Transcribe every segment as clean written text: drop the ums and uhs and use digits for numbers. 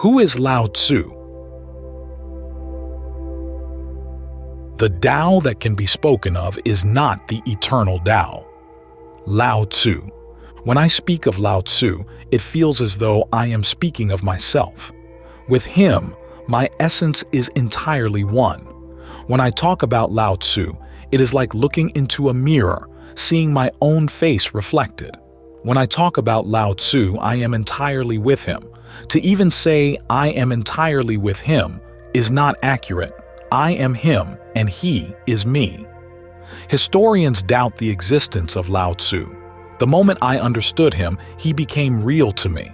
Who is Lao Tzu? The Tao that can be spoken of is not the eternal Tao. Lao Tzu. When I speak of Lao Tzu, it feels as though I am speaking of myself. With him, my essence is entirely one. When I talk about Lao Tzu, it is like looking into a mirror, seeing my own face reflected. When I talk about Lao Tzu, I am entirely with him. To even say I am entirely with him is not accurate. I am him and he is me. Historians doubt the existence of Lao Tzu. The moment I understood him, he became real to me.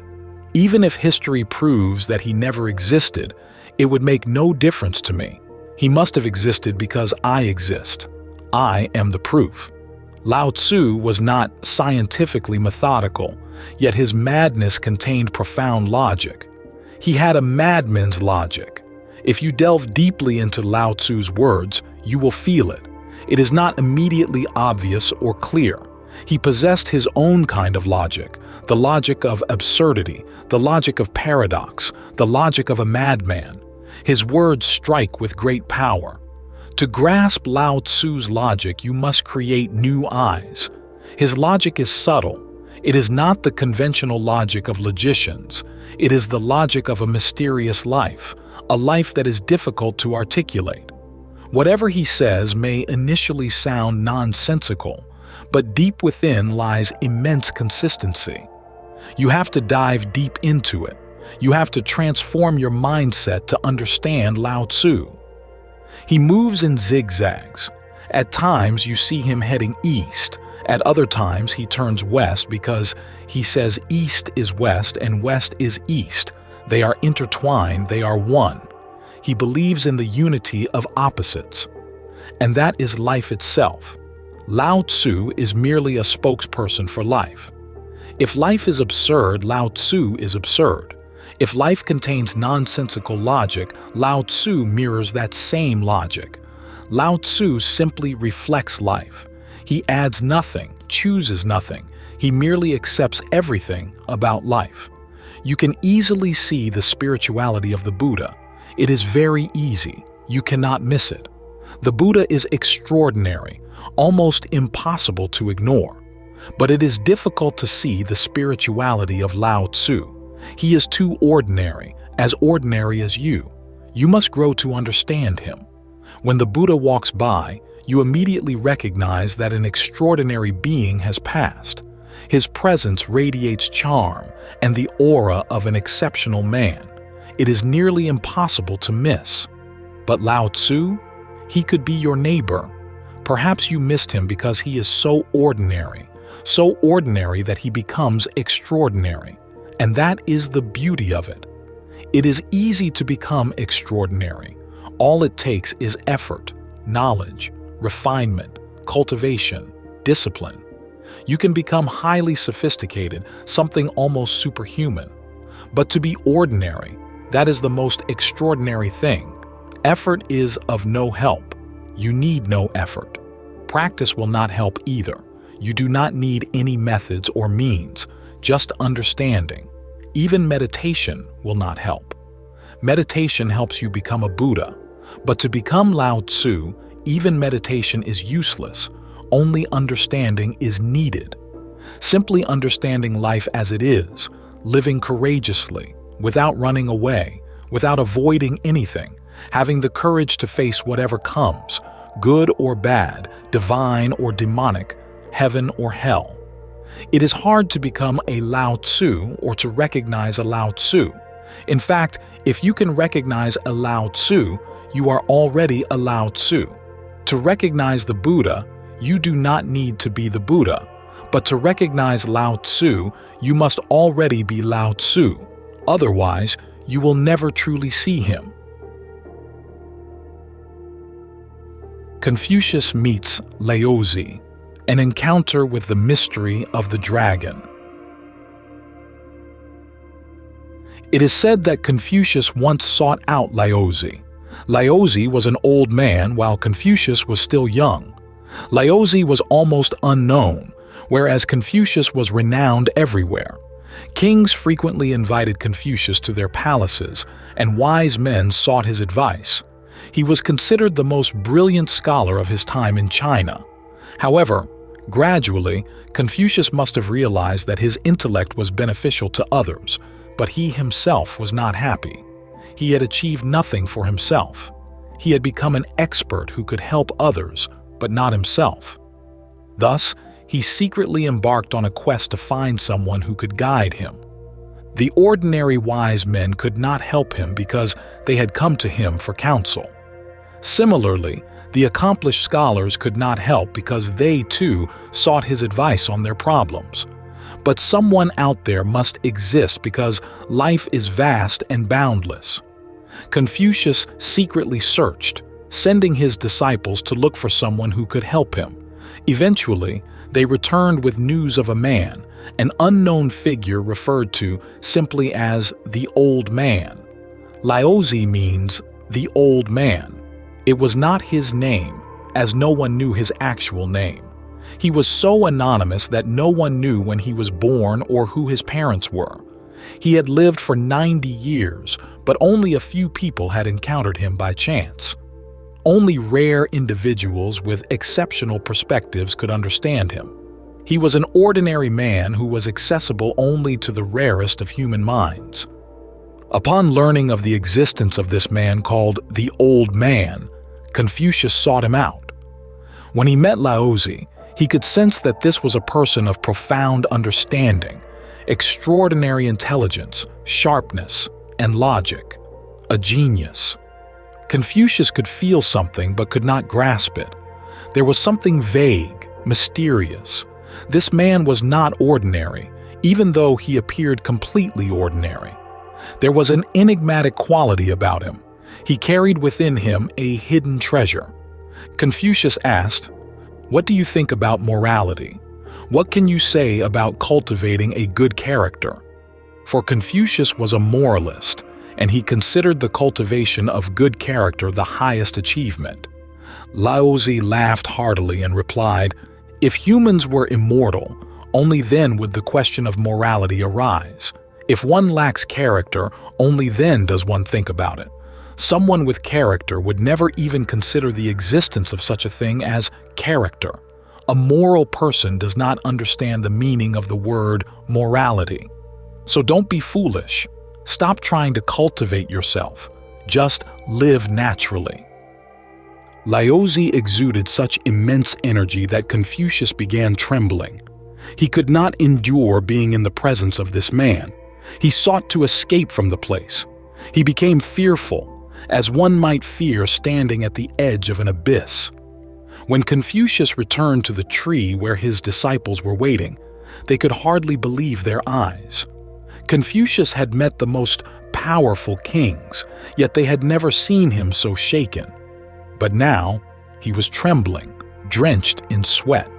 Even if history proves that he never existed, it would make no difference to me. He must have existed because I exist. I am the proof. Lao Tzu was not scientifically methodical, yet his madness contained profound logic. He had a madman's logic. If you delve deeply into Lao Tzu's words, you will feel it. It is not immediately obvious or clear. He possessed his own kind of logic, the logic of absurdity, the logic of paradox, the logic of a madman. His words strike with great power. To grasp Lao Tzu's logic, you must create new eyes. His logic is subtle. It is not the conventional logic of logicians. It is the logic of a mysterious life, a life that is difficult to articulate. Whatever he says may initially sound nonsensical, but deep within lies immense consistency. You have to dive deep into it. You have to transform your mindset to understand Lao Tzu. He moves in zigzags. At times you see him heading east. At other times he turns west because he says east is west and west is east. They are intertwined, they are one. He believes in the unity of opposites. And that is life itself. Lao Tzu is merely a spokesperson for life. If life is absurd, Lao Tzu is absurd. If life contains nonsensical logic, Lao Tzu mirrors that same logic. Lao Tzu simply reflects life. He adds nothing, chooses nothing. He merely accepts everything about life. You can easily see the spirituality of the Buddha. It is very easy. You cannot miss it. The Buddha is extraordinary, almost impossible to ignore. But it is difficult to see the spirituality of Lao Tzu. He is too ordinary as you. You must grow to understand him. When the Buddha walks by, you immediately recognize that an extraordinary being has passed. His presence radiates charm and the aura of an exceptional man. It is nearly impossible to miss. But Lao Tzu? He could be your neighbor. Perhaps you missed him because he is so ordinary that he becomes extraordinary. And that is the beauty of it. It is easy to become extraordinary. All it takes is effort, knowledge, refinement, cultivation, discipline. You can become highly sophisticated, something almost superhuman. But to be ordinary, that is the most extraordinary thing. Effort is of no help. You need no effort. Practice will not help either. You do not need any methods or means, just understanding. Even meditation will not help. Meditation helps you become a Buddha. But to become Lao Tzu, even meditation is useless. Only understanding is needed. Simply understanding life as it is, living courageously, without running away, without avoiding anything, having the courage to face whatever comes, good or bad, divine or demonic, heaven or hell. It is hard to become a Lao Tzu or to recognize a Lao Tzu. In fact, if you can recognize a Lao Tzu, you are already a Lao Tzu. To recognize the Buddha, you do not need to be the Buddha. But to recognize Lao Tzu, you must already be Lao Tzu. Otherwise, you will never truly see him. Confucius meets Liosi, an encounter with the mystery of the dragon. It is said that Confucius once sought out Liosi. Liosi was an old man while Confucius was still young. Liosi was almost unknown, whereas Confucius was renowned everywhere. Kings frequently invited Confucius to their palaces, and wise men sought his advice. He was considered the most brilliant scholar of his time in China. However, gradually, Confucius must have realized that his intellect was beneficial to others, but he himself was not happy. He had achieved nothing for himself. He had become an expert who could help others, but not himself. Thus, he secretly embarked on a quest to find someone who could guide him. The ordinary wise men could not help him because they had come to him for counsel. Similarly, the accomplished scholars could not help because they, too, sought his advice on their problems. But someone out there must exist because life is vast and boundless. Confucius secretly searched, sending his disciples to look for someone who could help him. Eventually, they returned with news of a man, an unknown figure referred to simply as the old man. Liosi means the old man. It was not his name, as no one knew his actual name. He was so anonymous that no one knew when he was born or who his parents were. He had lived for 90 years, but only a few people had encountered him by chance. Only rare individuals with exceptional perspectives could understand him. He was an ordinary man who was accessible only to the rarest of human minds. Upon learning of the existence of this man called the Old Man, Confucius sought him out. When he met Liosi, he could sense that this was a person of profound understanding, extraordinary intelligence, sharpness, and logic, a genius. Confucius could feel something but could not grasp it. There was something vague, mysterious. This man was not ordinary, even though he appeared completely ordinary. There was an enigmatic quality about him. He carried within him a hidden treasure. Confucius asked, "What do you think about morality? What can you say about cultivating a good character?" For Confucius was a moralist, and he considered the cultivation of good character the highest achievement. Liosi laughed heartily and replied, "If humans were immortal, only then would the question of morality arise. If one lacks character, only then does one think about it. Someone with character would never even consider the existence of such a thing as character. A moral person does not understand the meaning of the word morality. So don't be foolish. Stop trying to cultivate yourself. Just live naturally." Liosi exuded such immense energy that Confucius began trembling. He could not endure being in the presence of this man. He sought to escape from the place. He became fearful, as one might fear standing at the edge of an abyss. When Confucius returned to the tree where his disciples were waiting, they could hardly believe their eyes. Confucius had met the most powerful kings, yet they had never seen him so shaken. But now, he was trembling, drenched in sweat.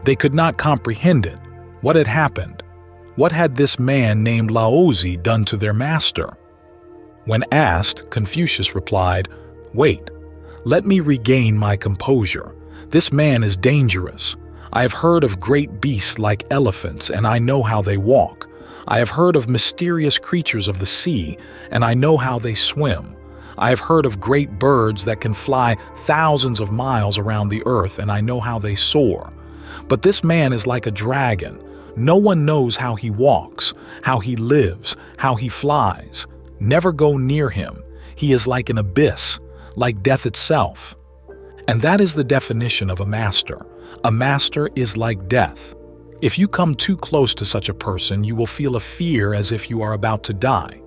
They could not comprehend it. What had happened? What had this man named Liosi done to their master? When asked, Confucius replied, "Wait, let me regain my composure. This man is dangerous. I have heard of great beasts like elephants, and I know how they walk. I have heard of mysterious creatures of the sea, and I know how they swim. I have heard of great birds that can fly thousands of miles around the earth, and I know how they soar. But this man is like a dragon. No one knows how he walks, how he lives, how he flies. Never go near him. He is like an abyss, like death itself." And that is the definition of a master. A master is like death. If you come too close to such a person, you will feel a fear as if you are about to die.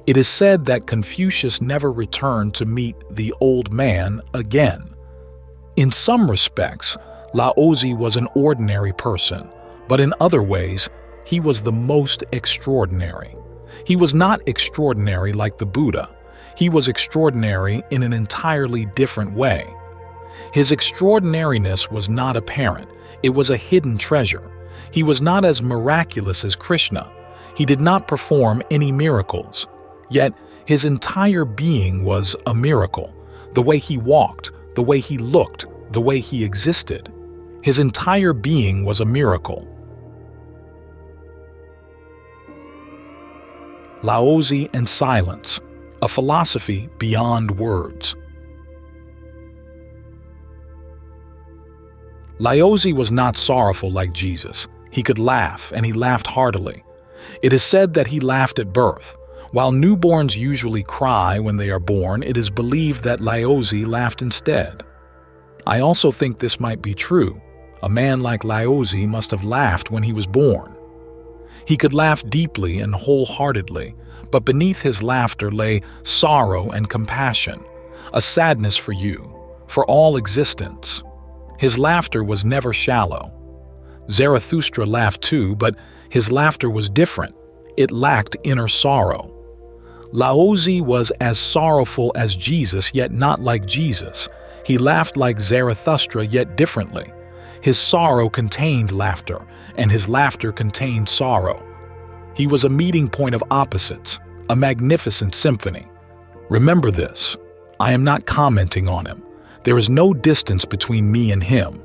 It is said that Confucius never returned to meet the old man again. In some respects, Liosi was an ordinary person, but in other ways, he was the most extraordinary. He was not extraordinary like the Buddha. He was extraordinary in an entirely different way. His extraordinariness was not apparent. It was a hidden treasure. He was not as miraculous as Krishna. He did not perform any miracles. Yet, his entire being was a miracle. The way he walked, the way he looked, the way he existed. His entire being was a miracle. Laozi and Silence, a philosophy beyond words. Liosi was not sorrowful like Jesus. He could laugh, and he laughed heartily. It is said that he laughed at birth. While newborns usually cry when they are born, it is believed that Liosi laughed instead. I also think this might be true. A man like Liosi must have laughed when he was born. He could laugh deeply and wholeheartedly, but beneath his laughter lay sorrow and compassion, a sadness for you, for all existence. His laughter was never shallow. Zarathustra laughed too, but his laughter was different. It lacked inner sorrow. Laozi was as sorrowful as Jesus, yet not like Jesus. He laughed like Zarathustra, yet differently. His sorrow contained laughter, and his laughter contained sorrow. He was a meeting point of opposites, a magnificent symphony. Remember this. I am not commenting on him. There is no distance between me and him.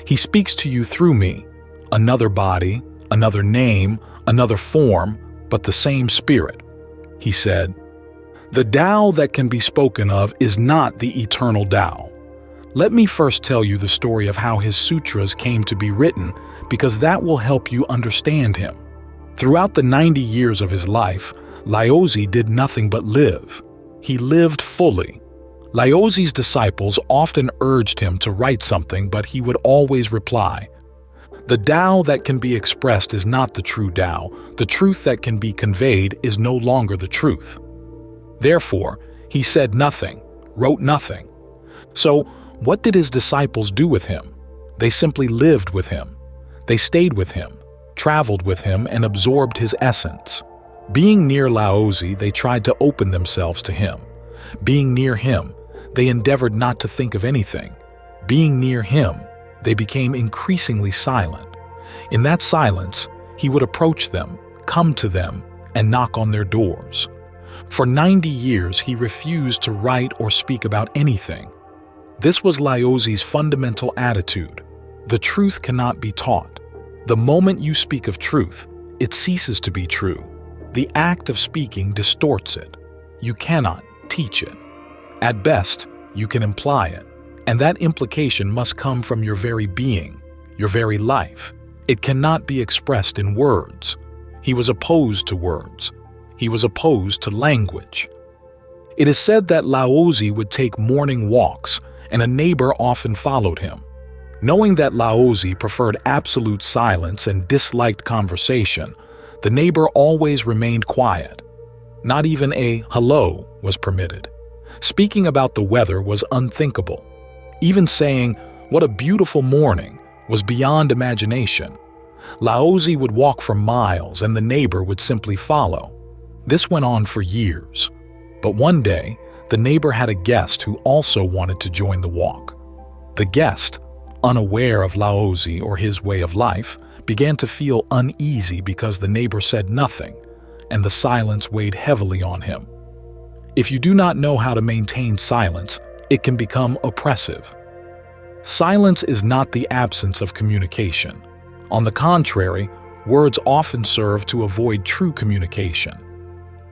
He speaks to you through me. Another body, another name, another form, but the same spirit. He said, "The Tao that can be spoken of is not the eternal Tao." Let me first tell you the story of how his sutras came to be written, because that will help you understand him. Throughout the 90 years of his life, Liosi did nothing but live. He lived fully. Liosi's disciples often urged him to write something, but he would always reply, "The Tao that can be expressed is not the true Tao. The truth that can be conveyed is no longer the truth." Therefore, he said nothing, wrote nothing. So, what did his disciples do with him? They simply lived with him. They stayed with him, traveled with him, and absorbed his essence. Being near Laozi, they tried to open themselves to him. Being near him, they endeavored not to think of anything. Being near him, they became increasingly silent. In that silence, he would approach them, come to them, and knock on their doors. For 90 years, he refused to write or speak about anything. This was Liosi's fundamental attitude. The truth cannot be taught. The moment you speak of truth, it ceases to be true. The act of speaking distorts it. You cannot teach it. At best, you can imply it, and that implication must come from your very being, your very life. It cannot be expressed in words. He was opposed to words. He was opposed to language. It is said that Laozi would take morning walks, and a neighbor often followed him. Knowing that Laozi preferred absolute silence and disliked conversation, the neighbor always remained quiet. Not even a hello was permitted. Speaking about the weather was unthinkable. Even saying, "What a beautiful morning," was beyond imagination. Laozi would walk for miles and the neighbor would simply follow. This went on for years. But one day, the neighbor had a guest who also wanted to join the walk. The guest, unaware of Laozi or his way of life, began to feel uneasy because the neighbor said nothing, and the silence weighed heavily on him. If you do not know how to maintain silence, it can become oppressive. Silence is not the absence of communication. On the contrary, words often serve to avoid true communication.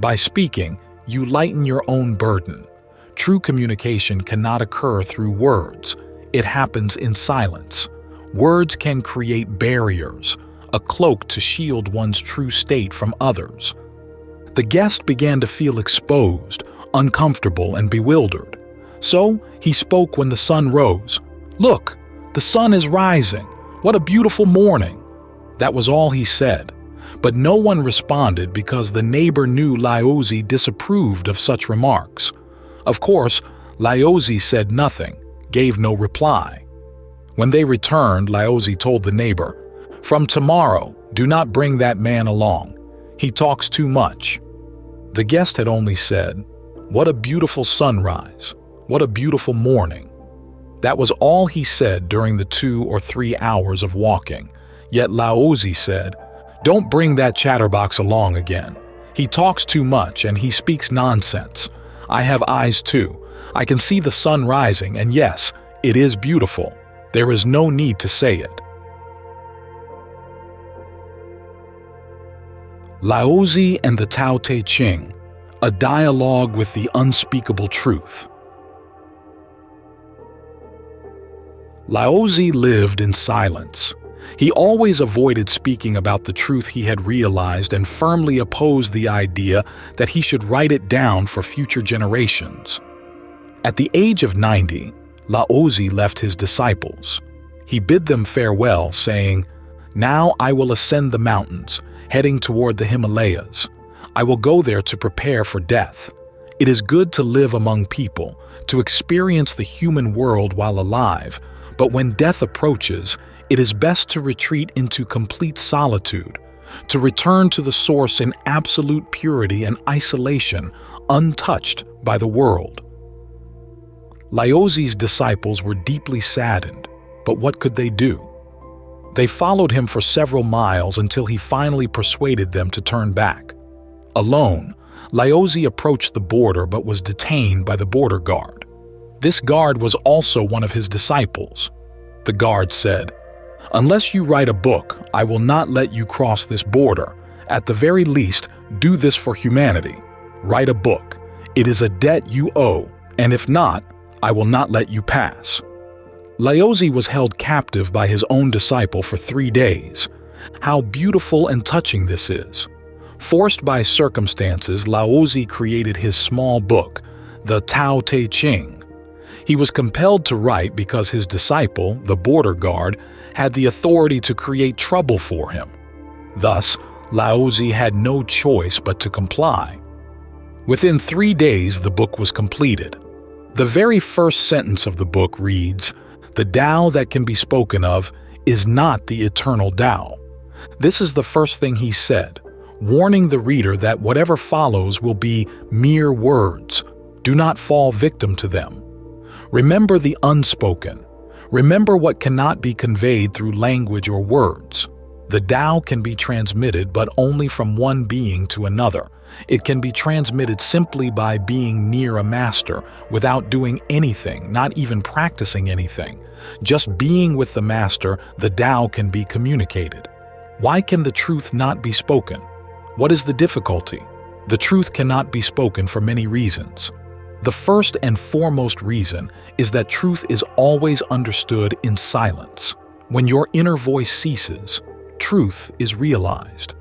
By speaking, you lighten your own burden. True communication cannot occur through words. It happens in silence. Words can create barriers, a cloak to shield one's true state from others. The guest began to feel exposed, uncomfortable, and bewildered. So he spoke when the sun rose. "Look, the sun is rising. What a beautiful morning." That was all he said. But no one responded because the neighbor knew Liosi disapproved of such remarks. Of course, Liosi said nothing, gave no reply. When they returned, Liosi told the neighbor, "From tomorrow, do not bring that man along. He talks too much." The guest had only said, "What a beautiful sunrise. What a beautiful morning." That was all he said during the 2 or 3 hours of walking. Yet Liosi said, "Don't bring that chatterbox along again. He talks too much and he speaks nonsense. I have eyes too. I can see the sun rising, and yes, it is beautiful. There is no need to say it." Liosi and the TA Ching, a dialogue with the unspeakable truth. Liosi lived in silence. He always avoided speaking about the truth he had realized and firmly opposed the idea that he should write it down for future generations. At the age of 90, Liosi left his disciples. He bid them farewell, saying, "Now I will ascend the mountains, heading toward the Himalayas. I will go there to prepare for death. It is good to live among people, to experience the human world while alive, but when death approaches, it is best to retreat into complete solitude, to return to the source in absolute purity and isolation, untouched by the world." Liosi's disciples were deeply saddened, but what could they do? They followed him for several miles until he finally persuaded them to turn back. Alone, Liosi approached the border but was detained by the border guard. This guard was also one of his disciples. The guard said, "Unless you write a book, I will not let you cross this border. At the very least, do this for humanity. Write a book. It is a debt you owe, and if not, I will not let you pass." Liosi was held captive by his own disciple for 3 days. How beautiful and touching this is. Forced by circumstances, Liosi created his small book, the TA Ching. He was compelled to write because his disciple, the border guard, had the authority to create trouble for him. Thus, Liosi had no choice but to comply. Within 3 days, the book was completed. The very first sentence of the book reads, "The Tao that can be spoken of is not the eternal Tao." This is the first thing he said, warning the reader that whatever follows will be mere words. Do not fall victim to them. Remember the unspoken. Remember what cannot be conveyed through language or words. The Tao can be transmitted, but only from one being to another. It can be transmitted simply by being near a master, without doing anything, not even practicing anything. Just being with the master, the Tao can be communicated. Why can the truth not be spoken? What is the difficulty? The truth cannot be spoken for many reasons. The first and foremost reason is that truth is always understood in silence. When your inner voice ceases, truth is realized.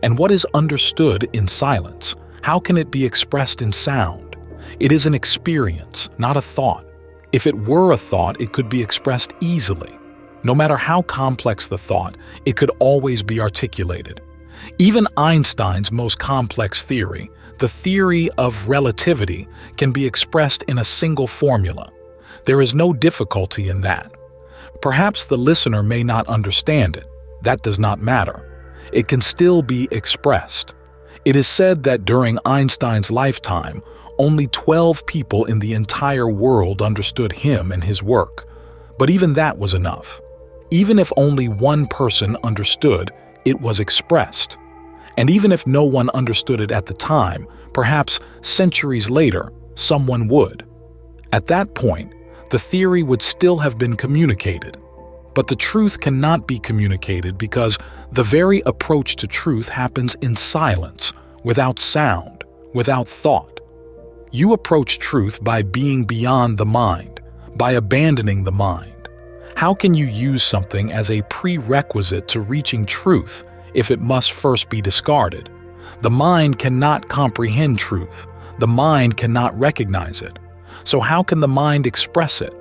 And what is understood in silence? How can it be expressed in sound? It is an experience, not a thought. If it were a thought, it could be expressed easily. No matter how complex the thought, it could always be articulated. Even Einstein's most complex theory, the theory of relativity, can be expressed in a single formula. There is no difficulty in that. Perhaps the listener may not understand it. That does not matter. It can still be expressed. It is said that during Einstein's lifetime, only 12 people in the entire world understood him and his work. But even that was enough. Even if only one person understood, it was expressed. And even if no one understood it at the time, perhaps centuries later, someone would. At that point, the theory would still have been communicated. But the truth cannot be communicated because the very approach to truth happens in silence, without sound, without thought. You approach truth by being beyond the mind, by abandoning the mind. How can you use something as a prerequisite to reaching truth if it must first be discarded? The mind cannot comprehend truth. The mind cannot recognize it. So how can the mind express it?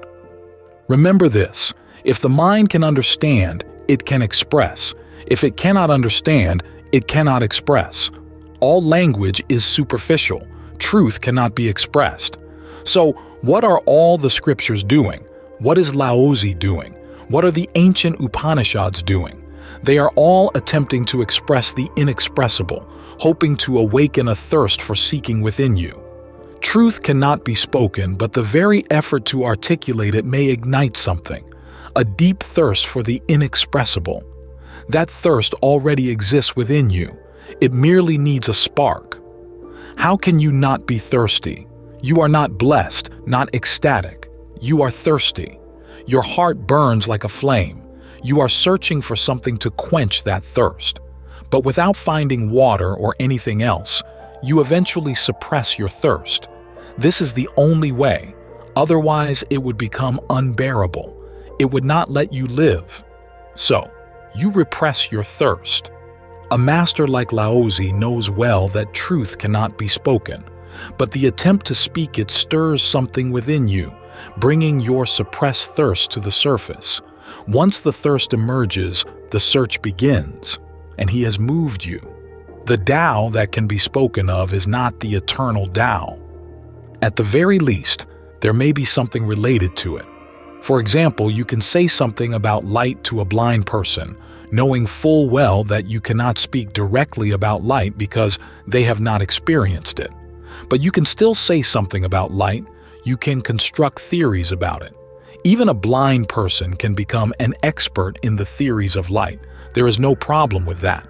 Remember this. If the mind can understand, it can express. If it cannot understand, it cannot express. All language is superficial. Truth cannot be expressed. So, what are all the scriptures doing? What is Liosi doing? What are the ancient Upanishads doing? They are all attempting to express the inexpressible, hoping to awaken a thirst for seeking within you. Truth cannot be spoken, but the very effort to articulate it may ignite something. A deep thirst for the inexpressible. That thirst already exists within you. It merely needs a spark. How can you not be thirsty? You are not blessed, not ecstatic. You are thirsty. Your heart burns like a flame. You are searching for something to quench that thirst. But without finding water or anything else, you eventually suppress your thirst. This is the only way. Otherwise, it would become unbearable. It would not let you live. So, you repress your thirst. A master like Liosi knows well that truth cannot be spoken, but the attempt to speak it stirs something within you, bringing your suppressed thirst to the surface. Once the thirst emerges, the search begins, and he has moved you. The Tao that can be spoken of is not the eternal Tao. At the very least, there may be something related to it. For example, you can say something about light to a blind person, knowing full well that you cannot speak directly about light because they have not experienced it. But you can still say something about light. You can construct theories about it. Even a blind person can become an expert in the theories of light. There is no problem with that.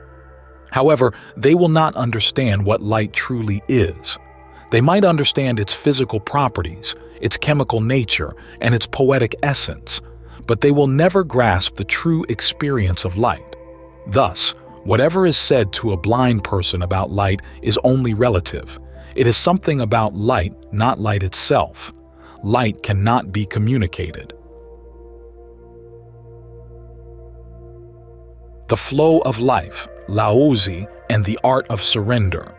However, they will not understand what light truly is. They might understand its physical properties, its chemical nature, and its poetic essence, but they will never grasp the true experience of light. Thus, whatever is said to a blind person about light is only relative. It is something about light, not light itself. Light cannot be communicated. The flow of life, Laozi, and the art of surrender.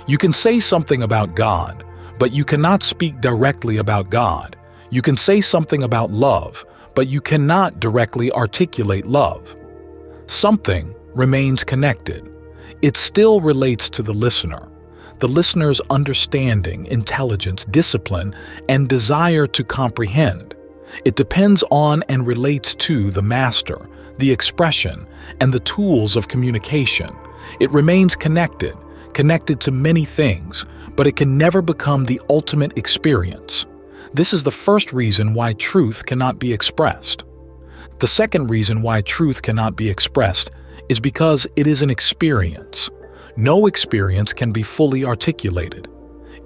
You can say something about God, but you cannot speak directly about God. You can say something about love, but you cannot directly articulate love. Something remains connected. It still relates to the listener's understanding, intelligence, discipline, and desire to comprehend. It depends on and relates to the master, the expression, and the tools of communication. It remains connected to many things, but it can never become the ultimate experience. This is the first reason why truth cannot be expressed. The second reason why truth cannot be expressed is because it is an experience. No experience can be fully articulated.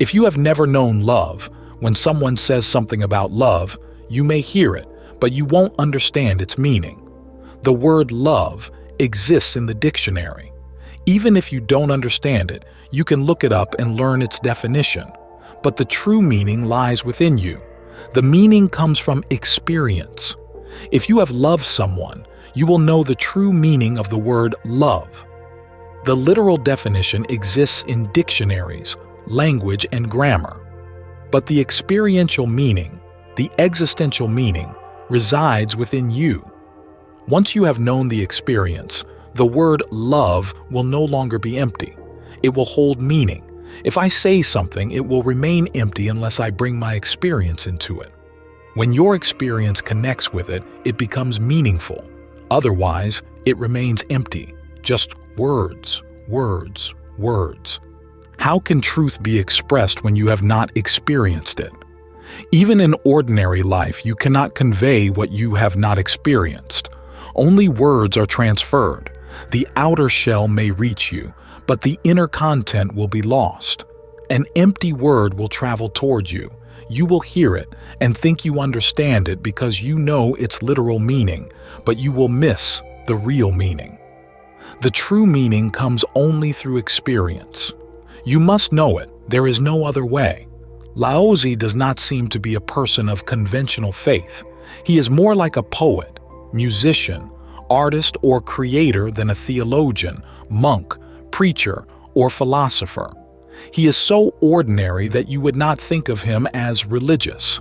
If you have never known love, when someone says something about love, you may hear it, but you won't understand its meaning. The word love exists in the dictionary. Even if you don't understand it, you can look it up and learn its definition. But the true meaning lies within you. The meaning comes from experience. If you have loved someone, you will know the true meaning of the word love. The literal definition exists in dictionaries, language, and grammar. But the experiential meaning, the existential meaning, resides within you. Once you have known the experience, the word love will no longer be empty. It will hold meaning. If I say something, it will remain empty unless I bring my experience into it. When your experience connects with it, it becomes meaningful. Otherwise, it remains empty. Just words, words, words. How can truth be expressed when you have not experienced it? Even in ordinary life, you cannot convey what you have not experienced. Only words are transferred. The outer shell may reach you, but the inner content will be lost. An empty word will travel toward you. You will hear it and think you understand it because you know its literal meaning, but you will miss the real meaning. The true meaning comes only through experience. You must know it. There is no other way. Laozi does not seem to be a person of conventional faith. He is more like a poet, musician, artist, or creator than a theologian, monk, preacher, or philosopher. He is so ordinary that you would not think of him as religious.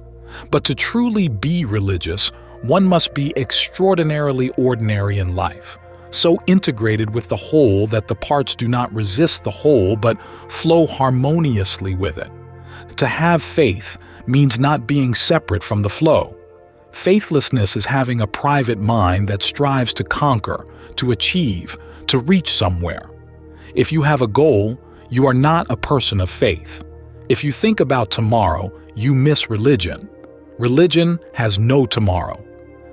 But to truly be religious, one must be extraordinarily ordinary in life, so integrated with the whole that the parts do not resist the whole but flow harmoniously with it. To have faith means not being separate from the flow. Faithlessness is having a private mind that strives to conquer, to achieve, to reach somewhere. If you have a goal, you are not a person of faith. If you think about tomorrow, you miss religion. Religion has no tomorrow.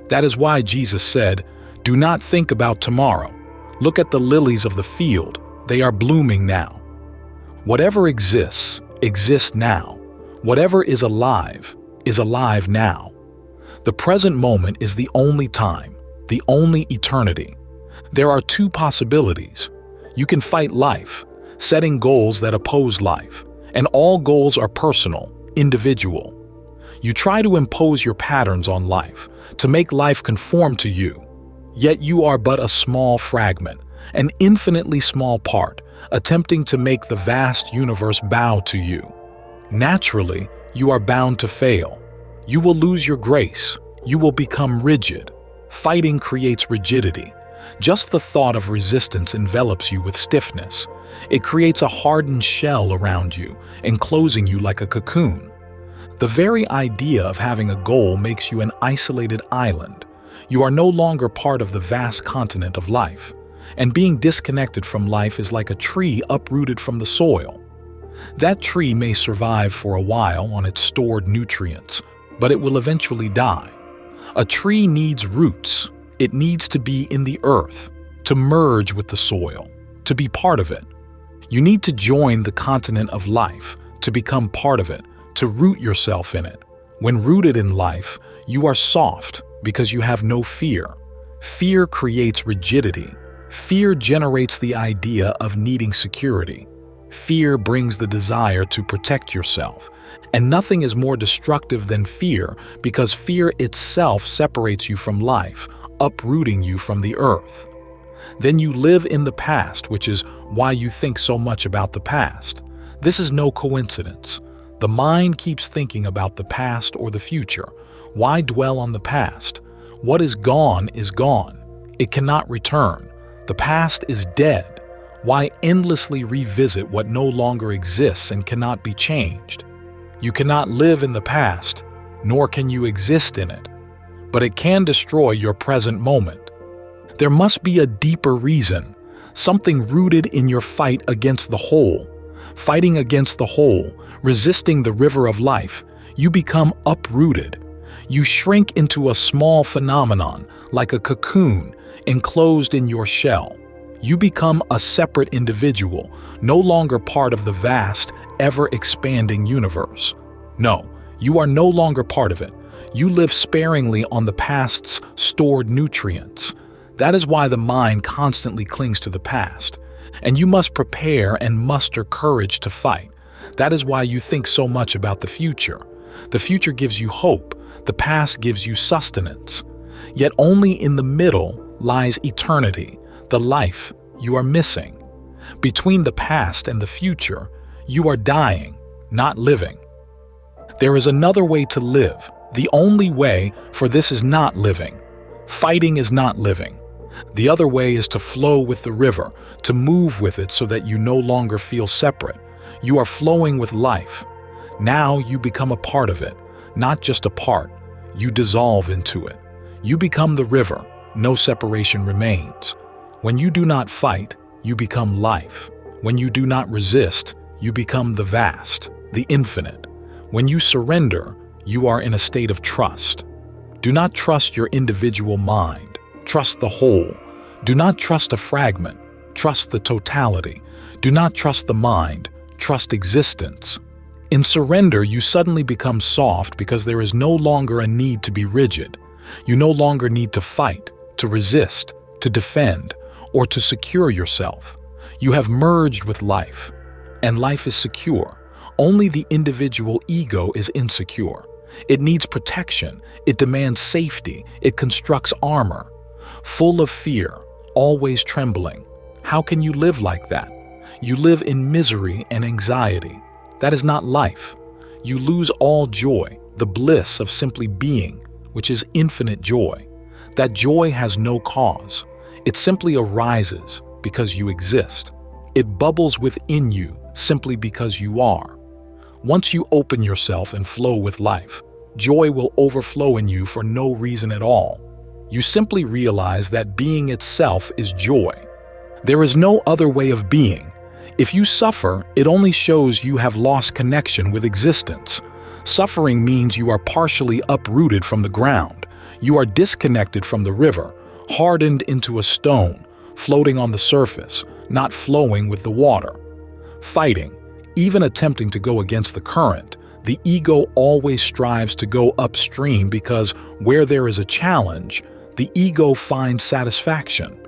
That is why Jesus said, "Do not think about tomorrow. Look at the lilies of the field. They are blooming now." Whatever exists, exists now. Whatever is alive now. The present moment is the only time. the only eternity. There are two possibilities. You can fight life, setting goals that oppose life, and all goals are personal, individual. You try to impose your patterns on life, to make life conform to you. Yet you are but a small fragment, an infinitely small part, attempting to make the vast universe bow to you. Naturally, you are bound to fail. You will lose your grace. You will become rigid. Fighting creates rigidity. Just the thought of resistance envelops you with stiffness. It creates a hardened shell around you, enclosing you like a cocoon. The very idea of having a goal makes you an isolated island. You are no longer part of the vast continent of life. And being disconnected from life is like a tree uprooted from the soil. That tree may survive for a while on its stored nutrients, but it will eventually die. A tree needs roots. It needs to be in the earth, to merge with the soil, to be part of it. You need to join the continent of life, to become part of it, to root yourself in it. When rooted in life, you are soft because you have no fear. Fear creates rigidity. Fear generates the idea of needing security. Fear brings the desire to protect yourself. And nothing is more destructive than fear because fear itself separates you from life, uprooting you from the earth. Then you live in the past, which is why you think so much about the past. This is no coincidence. The mind keeps thinking about the past or the future. Why dwell on the past? What is gone is gone. It cannot return. The past is dead. Why endlessly revisit what no longer exists and cannot be changed? You cannot live in the past, nor can you exist in it. But it can destroy your present moment. There must be a deeper reason, something rooted in your fight against the whole. Fighting against the whole, resisting the river of life, you become uprooted. You shrink into a small phenomenon, like a cocoon, enclosed in your shell. You become a separate individual, no longer part of the vast, ever-expanding universe. No, you are no longer part of it. You live sparingly on the past's stored nutrients. That is why the mind constantly clings to the past. And you must prepare and muster courage to fight. That is why you think so much about the future. The future gives you hope. The past gives you sustenance. Yet only in the middle lies eternity, the life you are missing. Between the past and the future, you are dying, not living. There is another way to live. The only way, for this is not living. Fighting is not living. The other way is to flow with the river, to move with it so that you no longer feel separate. You are flowing with life. Now you become a part of it, not just a part. You dissolve into it. You become the river. No separation remains. When you do not fight, you become life. When you do not resist, you become the vast, the infinite. When you surrender, you are in a state of trust. Do not trust your individual mind. Trust the whole. Do not trust a fragment. Trust the totality. Do not trust the mind. Trust existence. In surrender, you suddenly become soft because there is no longer a need to be rigid. You no longer need to fight, to resist, to defend, or to secure yourself. You have merged with life, and life is secure. Only the individual ego is insecure. It needs protection. It demands safety. It constructs armor. Full of fear, always trembling. How can you live like that? You live in misery and anxiety. That is not life. You lose all joy, the bliss of simply being, which is infinite joy. That joy has no cause. It simply arises because you exist. It bubbles within you simply because you are. Once you open yourself and flow with life, joy will overflow in you for no reason at all. You simply realize that being itself is joy. There is no other way of being. If you suffer, it only shows you have lost connection with existence. Suffering means you are partially uprooted from the ground. You are disconnected from the river, hardened into a stone, floating on the surface, not flowing with the water. Fighting, even attempting to go against the current, the ego always strives to go upstream because where there is a challenge, the ego finds satisfaction.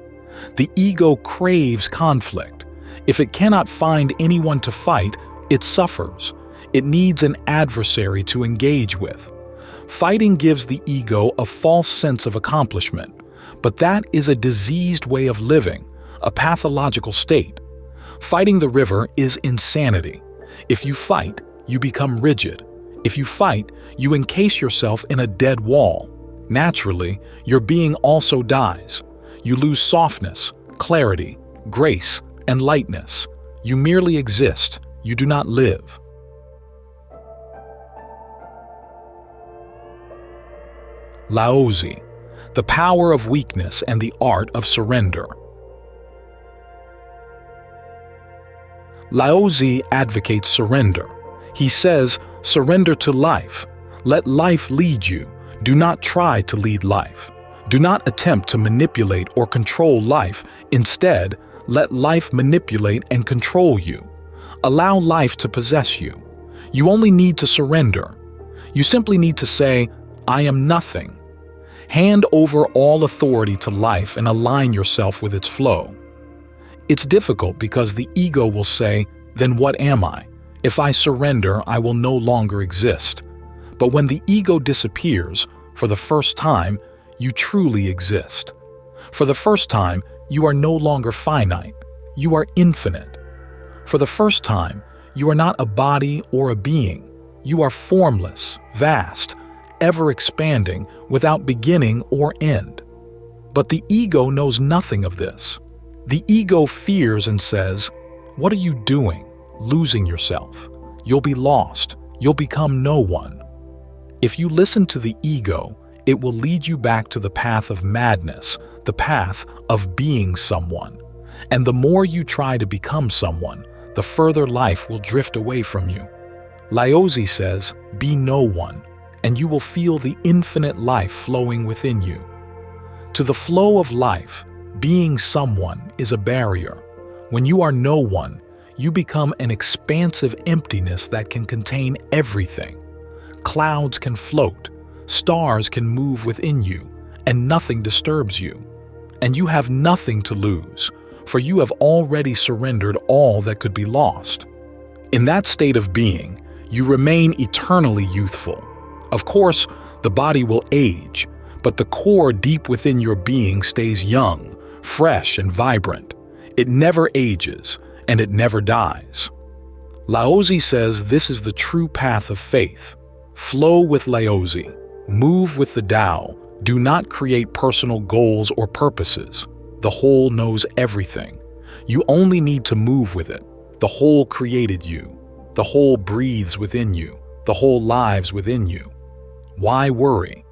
The ego craves conflict. If it cannot find anyone to fight, it suffers. It needs an adversary to engage with. Fighting gives the ego a false sense of accomplishment, but that is a diseased way of living, a pathological state. Fighting the river is insanity. If you fight, you become rigid. If you fight, you encase yourself in a dead wall. Naturally, your being also dies. You lose softness, clarity, grace, and lightness. You merely exist. You do not live. Liosi, the power of weakness and the art of surrender. Liosi advocates surrender. He says, surrender to life. Let life lead you. Do not try to lead life. Do not attempt to manipulate or control life. Instead, let life manipulate and control you. Allow life to possess you. You only need to surrender. You simply need to say, I am nothing. Hand over all authority to life and align yourself with its flow. It's difficult because the ego will say, then what am I? If I surrender, I will no longer exist. But when the ego disappears, for the first time, you truly exist. For the first time, you are no longer finite. You are infinite. For the first time, you are not a body or a being. You are formless, vast, ever-expanding, without beginning or end. But the ego knows nothing of this. The ego fears and says, what are you doing? Losing yourself. You'll be lost. You'll become no one. If you listen to the ego, it will lead you back to the path of madness, the path of being someone. And the more you try to become someone, the further life will drift away from you. Liosi says, be no one, and you will feel the infinite life flowing within you. To the flow of life, being someone is a barrier. When you are no one, you become an expansive emptiness that can contain everything. Clouds can float, stars can move within you, and nothing disturbs you. And you have nothing to lose, for you have already surrendered all that could be lost. In that state of being, you remain eternally youthful. Of course, the body will age, but the core deep within your being stays young, fresh, and vibrant. It never ages, and it never dies. Liosi says this is the true path of faith. Flow with Liosi. Move with the Tao. Do not create personal goals or purposes. The whole knows everything. You only need to move with it. The whole created you. The whole breathes within you. The whole lives within you. Why worry?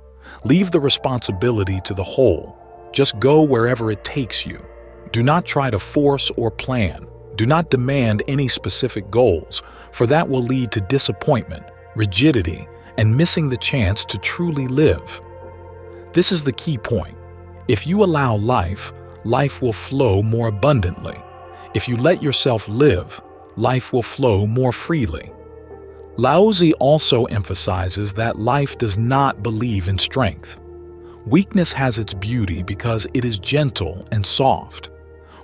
Leave the responsibility to the whole. Just go wherever it takes you. Do not try to force or plan. Do not demand any specific goals, for that will lead to disappointment, rigidity, and missing the chance to truly live. This is the key point. If you allow life, life will flow more abundantly. If you let yourself live, life will flow more freely. Liosi also emphasizes that life does not believe in strength. Weakness has its beauty because it is gentle and soft.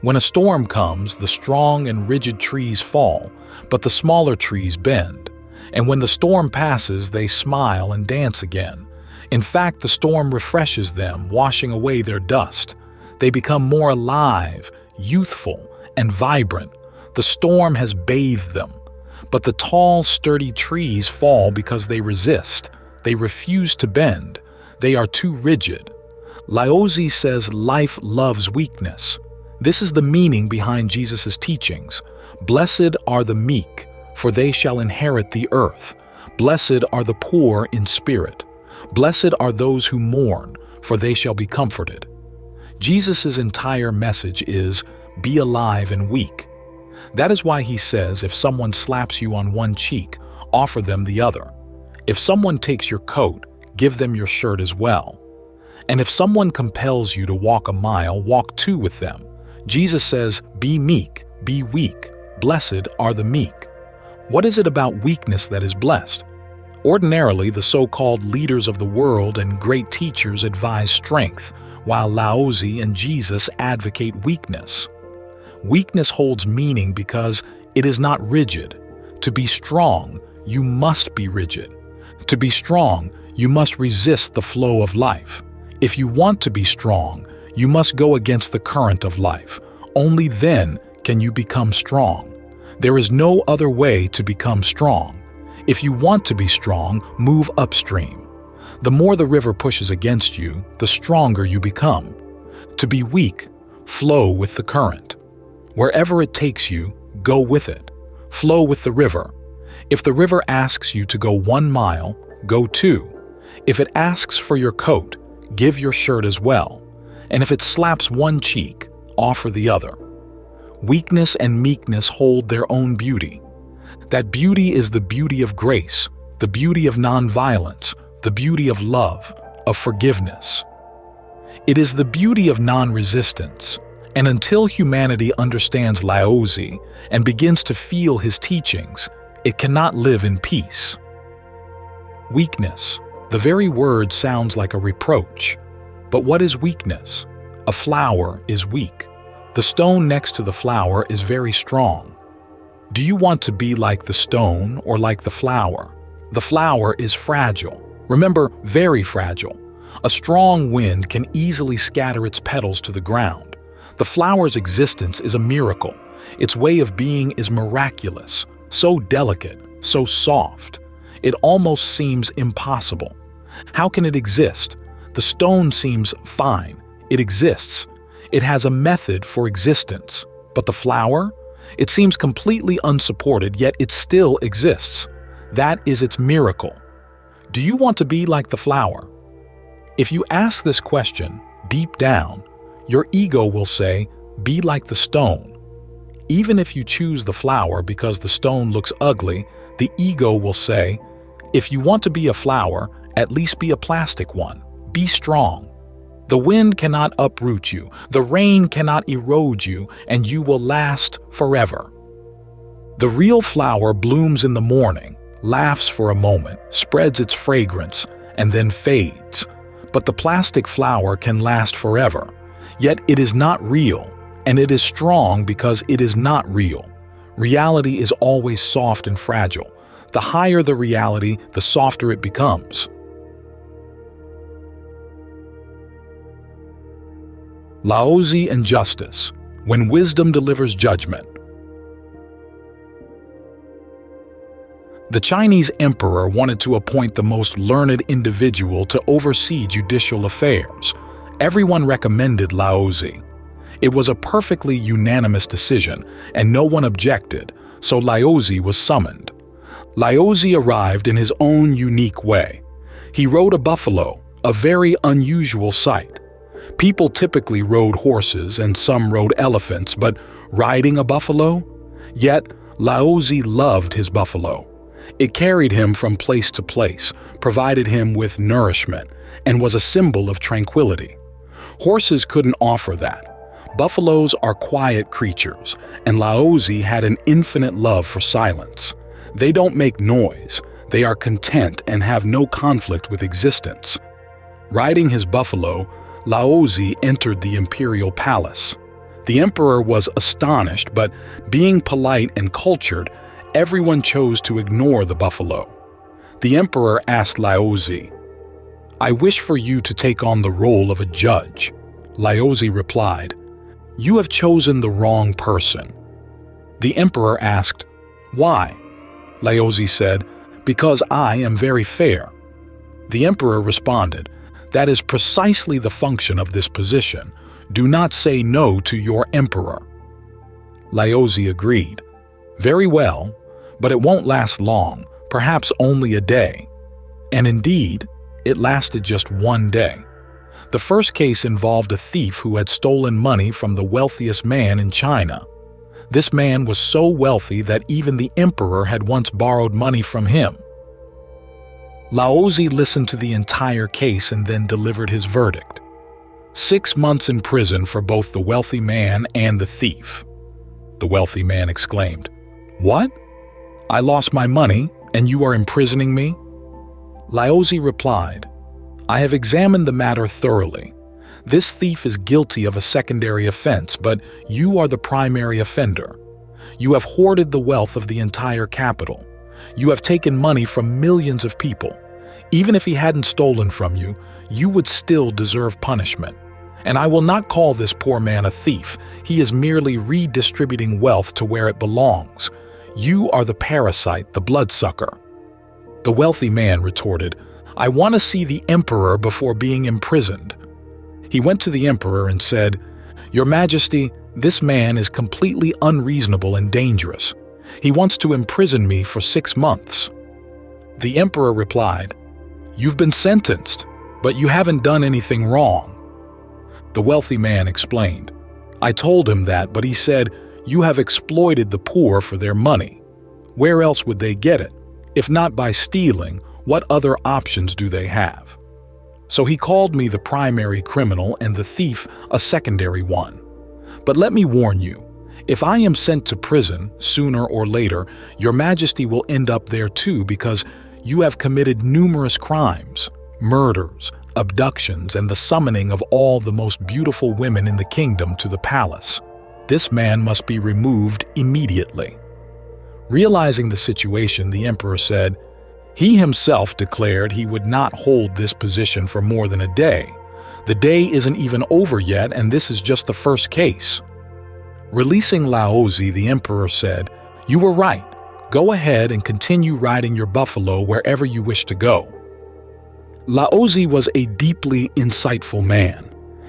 When a storm comes, the strong and rigid trees fall, but the smaller trees bend. And when the storm passes, they smile and dance again. In fact, the storm refreshes them, washing away their dust. They become more alive, youthful, and vibrant. The storm has bathed them. But the tall, sturdy trees fall because they resist. They refuse to bend. They are too rigid. Liosi says life loves weakness. This is the meaning behind Jesus' teachings. Blessed are the meek, for they shall inherit the earth. Blessed are the poor in spirit. Blessed are those who mourn, for they shall be comforted. Jesus' entire message is, be alive and weak. That is why he says if someone slaps you on one cheek, offer them the other. If someone takes your coat, give them your shirt as well. And if someone compels you to walk a mile, walk two with them. Jesus says, be meek, be weak. Blessed are the meek. What is it about weakness that is blessed? Ordinarily, the so-called leaders of the world and great teachers advise strength, while Laozi and Jesus advocate weakness. Weakness holds meaning because it is not rigid. To be strong, you must be rigid. To be strong, you must resist the flow of life. If you want to be strong, you must go against the current of life. Only then can you become strong. There is no other way to become strong. If you want to be strong, move upstream. The more the river pushes against you, the stronger you become. To be weak, flow with the current. Wherever it takes you, go with it. Flow with the river. If the river asks you to go 1 mile, go 2. If it asks for your coat, give your shirt as well. And if it slaps one cheek, offer the other. Weakness and meekness hold their own beauty. That beauty is the beauty of grace, the beauty of nonviolence, the beauty of love, of forgiveness. It is the beauty of non-resistance, and until humanity understands Laozi and begins to feel his teachings, it cannot live in peace. Weakness. The very word sounds like a reproach. But what is weakness? A flower is weak. The stone next to the flower is very strong. Do you want to be like the stone or like the flower? The flower is fragile. Remember, very fragile. A strong wind can easily scatter its petals to the ground. The flower's existence is a miracle. Its way of being is miraculous, so delicate, so soft. It almost seems impossible. How can it exist? The stone seems fine. It exists. It has a method for existence. But the flower? It seems completely unsupported, yet it still exists. That is its miracle. Do you want to be like the flower? If you ask this question, deep down, your ego will say, be like the stone. Even if you choose the flower because the stone looks ugly, the ego will say, if you want to be a flower, at least be a plastic one. Be strong. The wind cannot uproot you, the rain cannot erode you, and you will last forever. The real flower blooms in the morning, laughs for a moment, spreads its fragrance, and then fades. But the plastic flower can last forever. Yet it is not real, and it is strong because it is not real. Reality is always soft and fragile. The higher the reality, the softer it becomes. Laozi and justice, when wisdom delivers judgment. The Chinese emperor wanted to appoint the most learned individual to oversee judicial affairs. Everyone recommended Laozi. It was a perfectly unanimous decision, and no one objected, so Laozi was summoned. Laozi arrived in his own unique way. He rode a buffalo, a very unusual sight. People typically rode horses and some rode elephants, but riding a buffalo? Yet, Laozi loved his buffalo. It carried him from place to place, provided him with nourishment, and was a symbol of tranquility. Horses couldn't offer that. Buffaloes are quiet creatures, and Laozi had an infinite love for silence. They don't make noise. They are content and have no conflict with existence. Riding his buffalo, Laozi entered the imperial palace. The emperor was astonished, but being polite and cultured, everyone chose to ignore the buffalo. The emperor asked Laozi, "I wish for you to take on the role of a judge." Laozi replied, "You have chosen the wrong person." The emperor asked, "Why?" Laozi said, "Because I am very fair." The emperor responded, "That is precisely the function of this position. Do not say no to your emperor." Laozi agreed. "Very well, but it won't last long, perhaps only a day." And indeed, it lasted just 1 day. The first case involved a thief who had stolen money from the wealthiest man in China. This man was so wealthy that even the emperor had once borrowed money from him. Laozi listened to the entire case and then delivered his verdict. 6 months in prison for both the wealthy man and the thief. The wealthy man exclaimed, "What? I lost my money and you are imprisoning me?" Liosi replied, "I have examined the matter thoroughly. This thief is guilty of a secondary offense, but you are the primary offender. You have hoarded the wealth of the entire capital. You have taken money from millions of people. Even if he hadn't stolen from you, you would still deserve punishment. And I will not call this poor man a thief. He is merely redistributing wealth to where it belongs. You are the parasite, the bloodsucker." The wealthy man retorted, "I want to see the emperor before being imprisoned." He went to the emperor and said, "Your Majesty, this man is completely unreasonable and dangerous. He wants to imprison me for 6 months." The emperor replied, "You've been sentenced, but you haven't done anything wrong." The wealthy man explained, "I told him that, but he said, 'You have exploited the poor for their money. Where else would they get it? If not by stealing, what other options do they have?' So he called me the primary criminal and the thief a secondary one. But let me warn you, if I am sent to prison, sooner or later, your Majesty will end up there too, because you have committed numerous crimes, murders, abductions, and the summoning of all the most beautiful women in the kingdom to the palace. This man must be removed immediately." Realizing the situation, the emperor said, "He himself declared he would not hold this position for more than a day. The day isn't even over yet, and this is just the first case." Releasing Liosi, the emperor said, "You were right. Go ahead and continue riding your buffalo wherever you wish to go." Liosi was a deeply insightful man.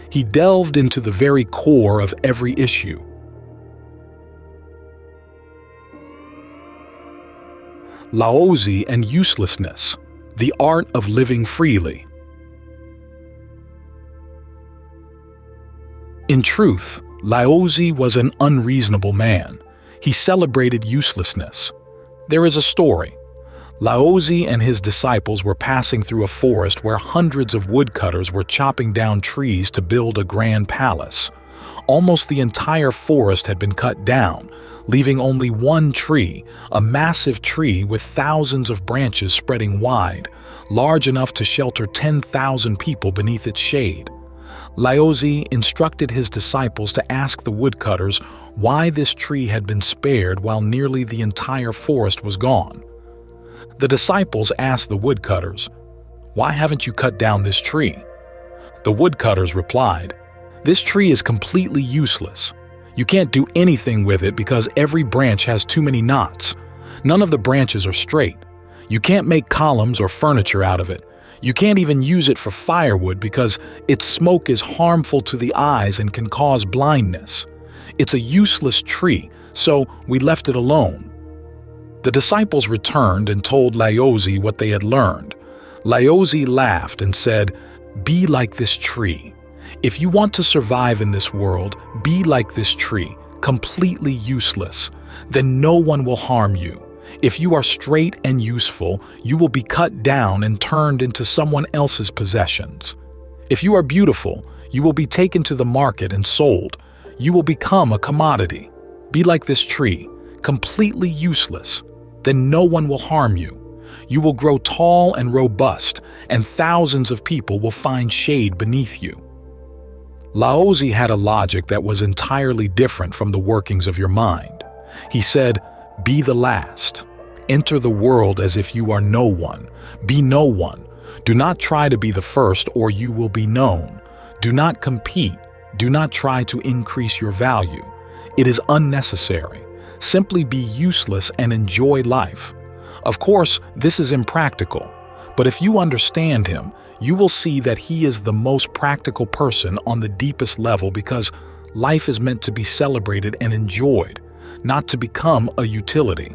He delved into the very core of every issue. Laozi and Uselessness, the art of living freely. In truth, Liosi was an unreasonable man. He celebrated uselessness. There is a story. Liosi and his disciples were passing through a forest where hundreds of woodcutters were chopping down trees to build a grand palace. Almost the entire forest had been cut down, leaving only one tree, a massive tree with thousands of branches spreading wide, large enough to shelter 10,000 people beneath its shade. Liosi instructed his disciples to ask the woodcutters why this tree had been spared while nearly the entire forest was gone. The disciples asked the woodcutters, "Why haven't you cut down this tree?" The woodcutters replied, "This tree is completely useless. You can't do anything with it because every branch has too many knots. None of the branches are straight. You can't make columns or furniture out of it. You can't even use it for firewood because its smoke is harmful to the eyes and can cause blindness. It's a useless tree, so we left it alone." The disciples returned and told Liosi what they had learned. Liosi laughed and said, "Be like this tree. If you want to survive in this world, be like this tree, completely useless. Then no one will harm you. If you are straight and useful, you will be cut down and turned into someone else's possessions. If you are beautiful, you will be taken to the market and sold. You will become a commodity. Be like this tree, completely useless. Then no one will harm you. You will grow tall and robust, and thousands of people will find shade beneath you." Liosi had a logic that was entirely different from the workings of your mind. He said, "Be the last. Enter the world as if you are no one. Be no one. Do not try to be the first or you will be known. Do not compete. Do not try to increase your value. It is unnecessary. Simply be useless and enjoy life." Of course, this is impractical, but if you understand him, you will see that he is the most practical person on the deepest level, because life is meant to be celebrated and enjoyed, not to become a utility.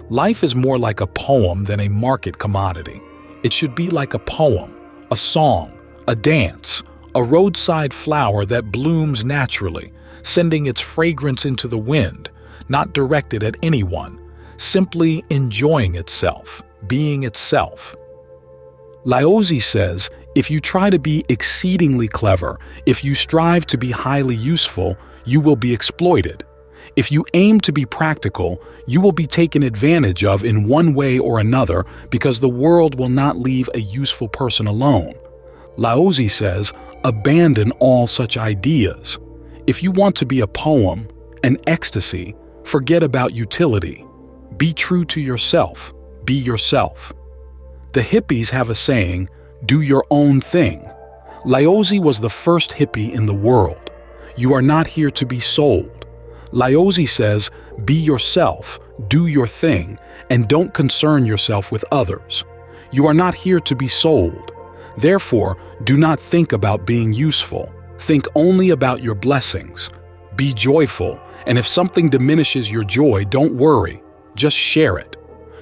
Life is more like a poem than a market commodity. It should be like a poem, a song, a dance, a roadside flower that blooms naturally, sending its fragrance into the wind, not directed at anyone, simply enjoying itself, being itself. Liosi says, if you try to be exceedingly clever, if you strive to be highly useful, you will be exploited. If you aim to be practical, you will be taken advantage of in one way or another because the world will not leave a useful person alone. Liosi says, abandon all such ideas. If you want to be a poem, an ecstasy, forget about utility. Be true to yourself. Be yourself. The hippies have a saying, do your own thing. Liosi was the first hippie in the world. You are not here to be sold. Liosi says, be yourself, do your thing, and don't concern yourself with others. You are not here to be sold. Therefore, do not think about being useful. Think only about your blessings. Be joyful, and if something diminishes your joy, don't worry. Just share it.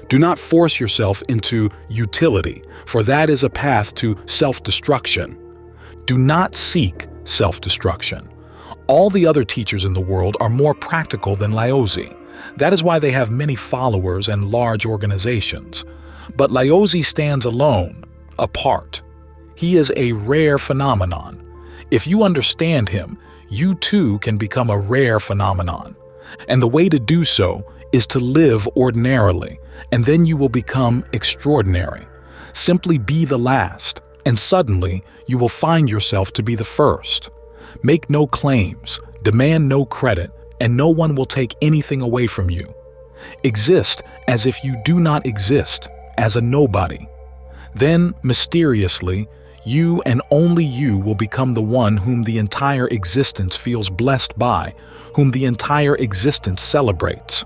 Do not force yourself into utility, for that is a path to self-destruction. Do not seek self-destruction. All the other teachers in the world are more practical than Liosi. That is why they have many followers and large organizations. But Liosi stands alone, apart. He is a rare phenomenon. If you understand him, you too can become a rare phenomenon. And the way to do so is to live ordinarily, and then you will become extraordinary. Simply be the last, and suddenly you will find yourself to be the first. Make no claims, demand no credit, and no one will take anything away from you. Exist as if you do not exist, as a nobody. Then, mysteriously, you and only you will become the one whom the entire existence feels blessed by, whom the entire existence celebrates.